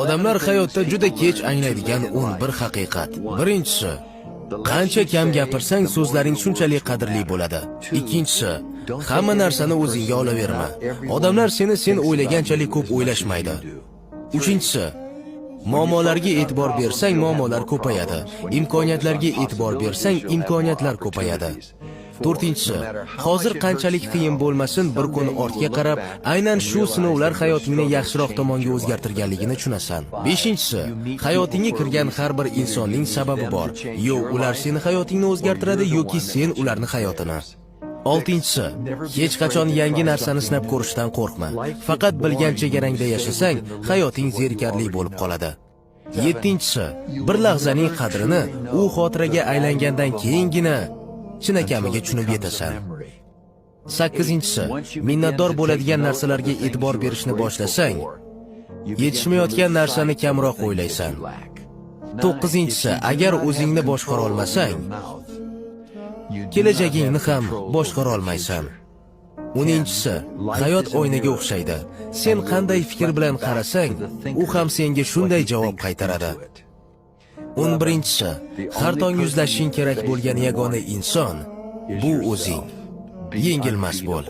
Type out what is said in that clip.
Odamlar hayotda juda kech anglaydigan 11 haqiqat. Birinchisi, qancha kam gapirsang so'zlaring shunchalik qadrli bo'ladi. Ikkinchisi, hamma narsani o'zingga olaverma. Odamlar sen o'ylaganchalik ko'p o'ylashmaydi. Uchinchisi, muammolarga e'tibor bersang muammolar ko'payadi. Imkoniyatlarga e'tibor bersang imkoniyatlar ko'payadi. To'rtinchisi, hozir qanchalik qiyin bo'lmasin, bir kun ortga qarab, aynan shu sinovlar hayotingni yaxshiroq tomonga o'zgartirganligini tushunasan. Beshinchisi, hayotingga kirgan har bir insonning sababi bor. Yo ular seni hayotingni o'zgartiradi yoki sen ularni hayotini. Oltinchisi, hech qachon yangi narsani sinab ko'rishdan qo'rqma. Faqat bilgan chegarangda yashasang, hayoting zerikarli bo'lib qoladi. Yettinchisi, bir lahzaning qadrini u xotiraga aylangandan keyingina chinakamiga tushunib yetasan. Sakkizinchisi, minnatdor bo'ladigan narsalarga e'tibor berishni boshlasang, yetishmayotgan narsani kamroq o'ylaysan. To'qqizinchisi, agar o'zingni boshqara olmasang, kelajagingni ham boshqara olmaysan. 10-si, hayot oynaga o'xshaydi. Sen qanday fikr bilan qarasang, u ham senga shunday javob qaytaradi. 11-si, har tong yuzlashing kerak bo'lgan yagona inson bu o'zing. Yengilmas bo'l.